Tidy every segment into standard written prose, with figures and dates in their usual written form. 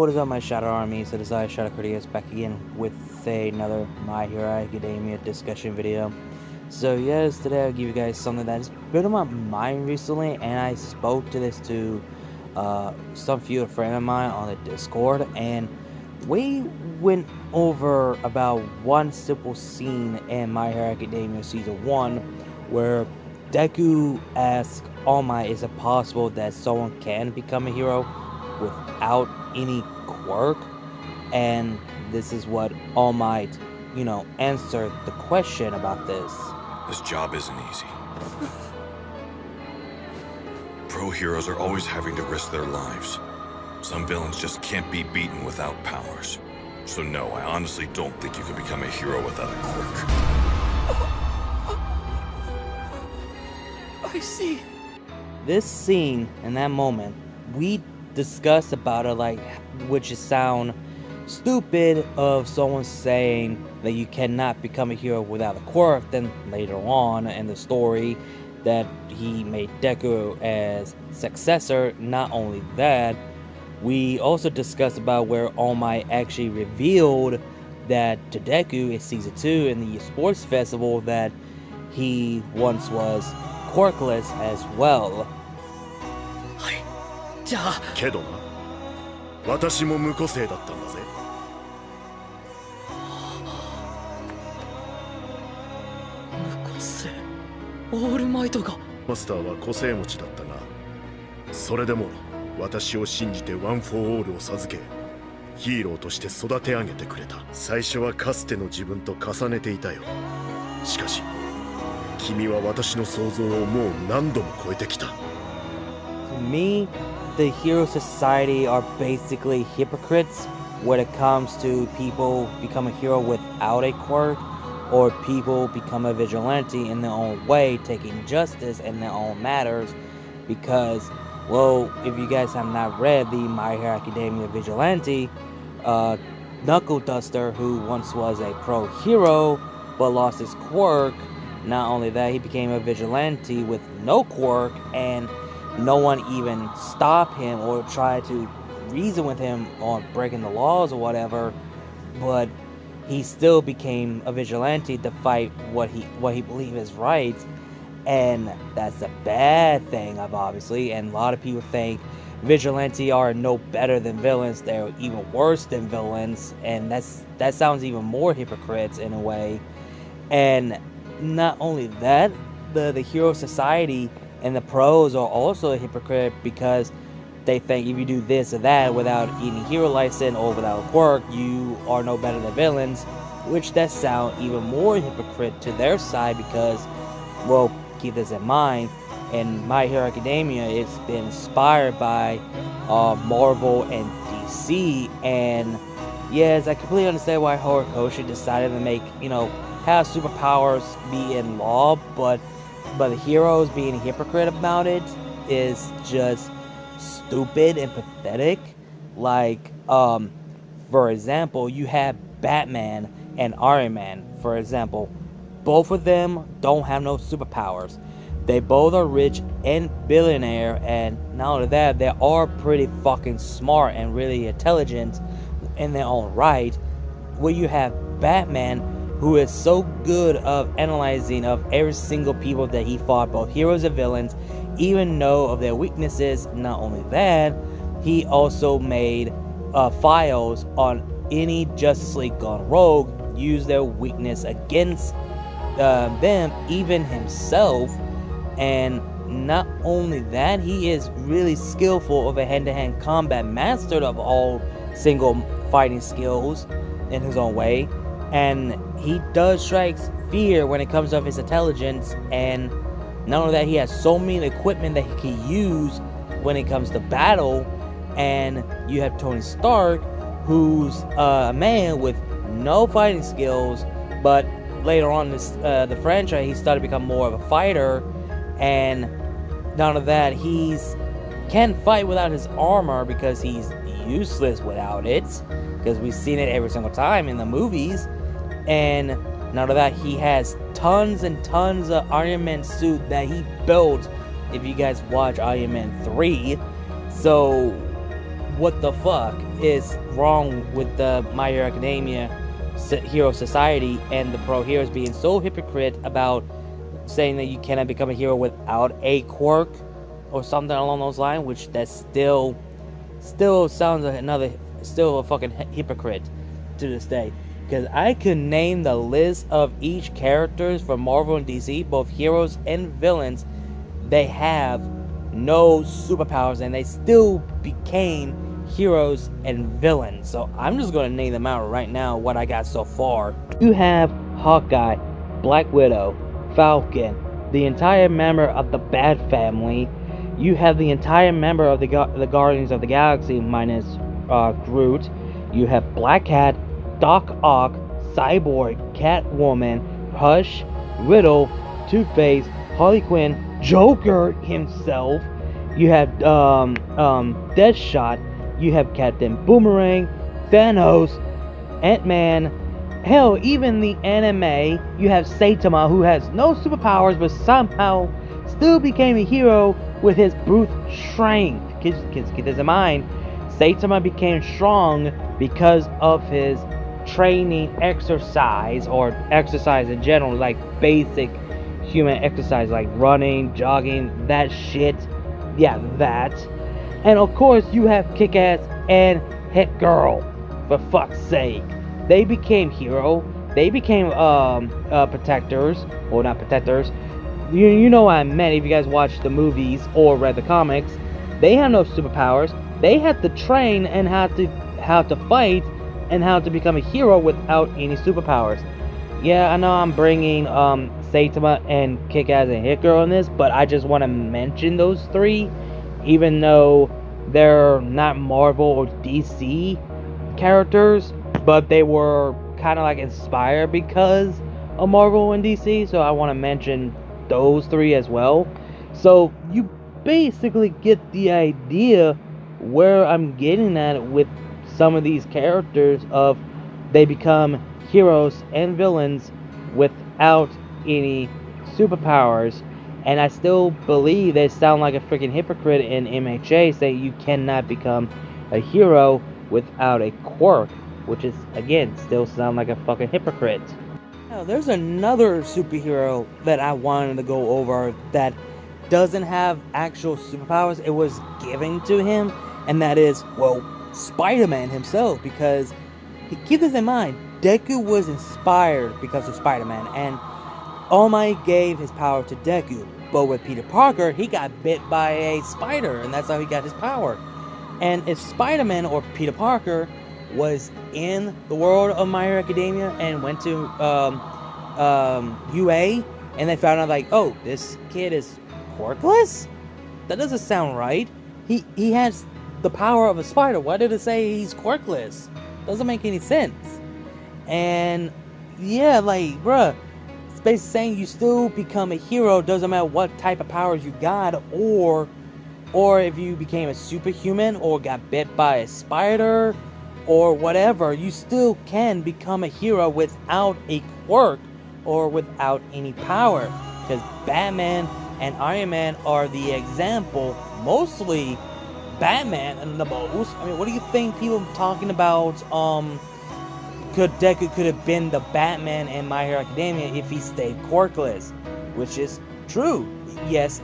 What is up, my Shadow Army? So this is Shadow Critias back again with another My Hero Academia discussion video. So yes, today I'll give you guys something that's been on my mind recently, and I spoke to this to some few friend of mine on the Discord, and we went over about one simple scene in My Hero Academia Season 1 where Deku asks All Might, is it possible that someone can become a hero without any quirk? And this is what All Might, answered the question about this. This job isn't easy. Pro heroes are always having to risk their lives. Some villains just can't be beaten without powers. So no, I honestly don't think you can become a hero without a quirk. I see. This scene and that moment, we discussed about it, which is sound stupid of someone saying that you cannot become a hero without a quirk. Then later on in the story that he made Deku as successor. Not only that, we also discussed about where All Might actually revealed that to Deku in Season 2 in the Sports Festival that he once was Quirkless as well. じゃあけどな、私も無個性だったんだぜ。無個性オールマイトがマスターは個性持ちだったが、それでも私を信じてワン・フォー・オールを授け、ヒーローとして育て上げてくれた。最初はかつての自分と重ねていたよ。しかし君は私の想像をもう何度も超えてきた。 To me, the Hero Society are basically hypocrites when it comes to people become a hero without a quirk, or people become a vigilante in their own way, taking justice in their own matters. Because, well, if you guys have not read the My Hero Academia Vigilante, Knuckle Duster, who once was a pro hero but lost his quirk, not only that, he became a vigilante with no quirk, and no one even stopped him or tried to reason with him on breaking the laws or whatever, but he still became a vigilante to fight what he believed is right. And that's a bad thing, obviously, and a lot of people think vigilante are no better than villains, they're even worse than villains, and that sounds even more hypocrites in a way. And not only that, the Hero Society and the pros are also a hypocrite, because they think if you do this or that without any hero license or without a quirk, you are no better than villains, which that sound even more hypocrite to their side, because, well, keep this in mind, in My Hero Academia, it's been inspired by Marvel and DC, and yes, I completely understand why Horikoshi decided to make, have superpowers be in law, but the heroes being a hypocrite about it is just stupid and pathetic. Like, for example, you have Batman and Iron Man, for example. Both of them don't have no superpowers. They both are rich and billionaire, and not only that, they are pretty fucking smart and really intelligent in their own right. Where you have Batman, who is so good of analyzing of every single people that he fought, both heroes and villains, even know of their weaknesses. Not only that, he also made files on any Justice League gone rogue, use their weakness against them, even himself. And not only that, he is really skillful of a hand-to-hand combat, mastered of all single fighting skills in his own way. And he does strike fear when it comes to his intelligence, and not only that, he has so many equipment that he can use when it comes to battle. And you have Tony Stark, who's a man with no fighting skills, but later on the franchise, he started to become more of a fighter. And not only that, he's can't fight without his armor because he's useless without it, because we've seen it every single time in the movies. And not only that, he has tons and tons of Iron Man suit that he built, if you guys watch Iron Man 3. So what the fuck is wrong with the My Hero Academia hero society and the pro heroes being so hypocrite about saying that you cannot become a hero without a quirk or something along those lines, which that still sounds like still a fucking hypocrite to this day. Because I could name the list of each characters from Marvel and DC, both heroes and villains. They have no superpowers and they still became heroes and villains. So I'm just going to name them out right now, what I got so far. You have Hawkeye, Black Widow, Falcon, the entire member of the Bat Family. You have the entire member of the Guardians of the Galaxy minus Groot. You have Black Cat, Doc Ock, Cyborg, Catwoman, Hush, Riddle, Two-Face, Harley Quinn, Joker himself. You have Deadshot. You have Captain Boomerang, Thanos, Ant-Man. Hell, even the anime, you have Saitama, who has no superpowers but somehow still became a hero with his brute strength. Keep this in mind. Saitama became strong because of his training exercise, or exercise in general, like basic human exercise, like running, jogging, that shit. Yeah, that. And of course, you have Kick-Ass and Hit Girl. For fuck's sake. They became hero. They became protectors. Well, not protectors. You know what I meant if you guys watched the movies or read the comics. They have no superpowers. They had to train and how to fight and how to become a hero without any superpowers. Yeah, I know I'm bringing Saitama and Kick-Ass and Hit Girl in this, but I just want to mention those three, even though they're not Marvel or DC characters, but they were kind of like inspired because of Marvel and DC, so I want to mention those three as well. So you basically get the idea where I'm getting at with some of these characters of they become heroes and villains without any superpowers. And I still believe they sound like a freaking hypocrite in MHA saying you cannot become a hero without a quirk, which is, again, still sound like a fucking hypocrite. Now, there's another superhero that I wanted to go over that doesn't have actual superpowers. It was given to him, and that is, well, Spider-Man himself, because keep this in mind, Deku was inspired because of Spider-Man, and All Might gave his power to Deku, but with Peter Parker, he got bit by a spider, and that's how he got his power. And if Spider-Man or Peter Parker was in the world of My Hero Academia and went to UA, and they found out like, oh, this kid is quirkless? That doesn't sound right. He has the power of a spider. Why did it say he's quirkless? Doesn't make any sense. And yeah, like, bruh, it's basically saying you still become a hero, doesn't matter what type of powers you got, or if you became a superhuman or got bit by a spider or whatever, you still can become a hero without a quirk or without any power. Because Batman and Iron Man are the example, mostly Batman and the most. I mean, what do you think people talking about, Deku could have been the Batman in My Hero Academia if he stayed quirkless, which is true. Yes,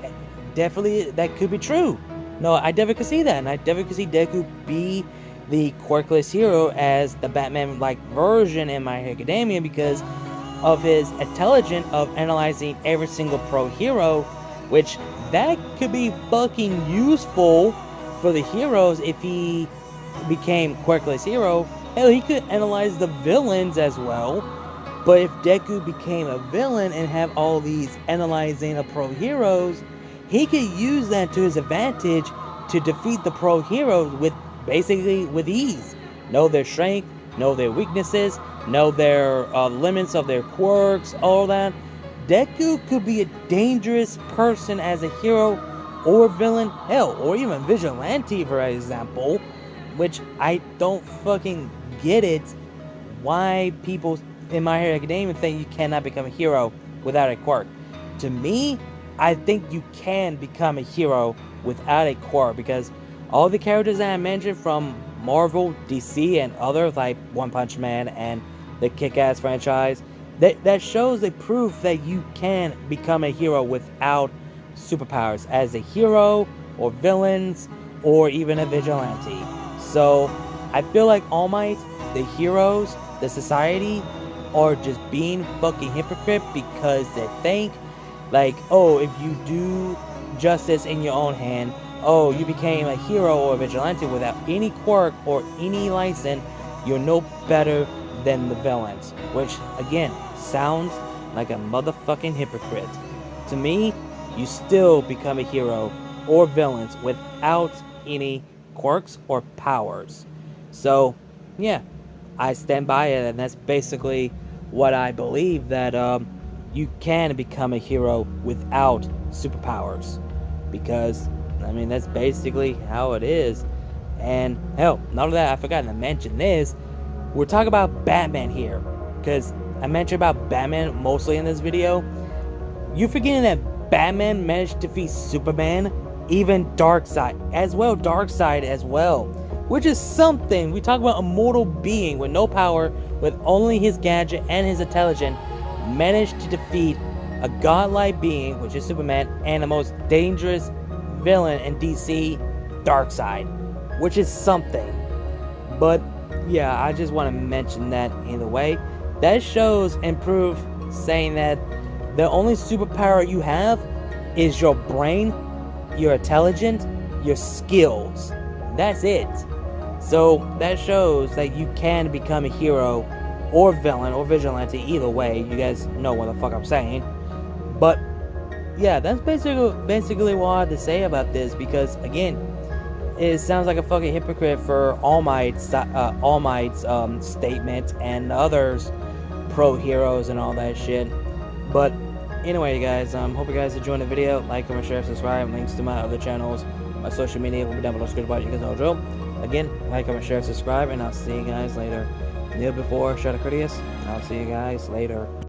definitely that could be true. No, I definitely could see that, and I definitely could see Deku be the quirkless hero as the Batman-like version in My Hero Academia because of his intelligence of analyzing every single pro hero, which that could be fucking useful for the heroes if he became quirkless hero. Hell, he could analyze the villains as well. But if Deku became a villain and have all these analyzing of pro heroes, he could use that to his advantage to defeat the pro heroes with ease. Know their strength, know their weaknesses, know their limits of their quirks, all that. Deku could be a dangerous person as a hero or villain, hell, or even vigilante, for example, which I don't fucking get it. Why people in My Hero Academia think you cannot become a hero without a quirk. To me, I think you can become a hero without a quirk, because all the characters that I mentioned from Marvel, DC, and others like One Punch Man and the Kick-Ass franchise, that shows the proof that you can become a hero without superpowers as a hero or villains or even a vigilante. So I feel like All Might, the heroes, the society are just being fucking hypocrite because they think like, oh, if you do justice in your own hand, oh, you became a hero or a vigilante without any quirk or any license, you're no better than the villains. Which, again, sounds like a motherfucking hypocrite. To me, you still become a hero or villains without any quirks or powers. So, yeah, I stand by it, and that's basically what I believe, that you can become a hero without superpowers. Because, I mean, that's basically how it is. And, hell, not only that, I forgot to mention this. We're talking about Batman here. Because I mentioned about Batman mostly in this video. You're forgetting that Batman managed to defeat Superman, even Darkseid as well. Which is something. We talk about a mortal being with no power, with only his gadget and his intelligence, managed to defeat a godlike being, which is Superman, and the most dangerous villain in DC, Darkseid, which is something. But yeah, I just want to mention that either way. That shows and proves saying that the only superpower you have is your brain, your intelligence, your skills. That's it. So that shows that you can become a hero or villain or vigilante, either way. You guys know what the fuck I'm saying. But yeah, that's basically what I have to say about this, because again, it sounds like a fucking hypocrite for All Might's statement and others pro heroes and all that shit. But anyway, guys, hope you guys enjoyed the video. Like, comment, share, subscribe. Links to my other channels, my social media will be down below. You guys know the drill. Again, like, comment, share, subscribe, and I'll see you guys later. Kneel before, shout out Critias. I'll see you guys later.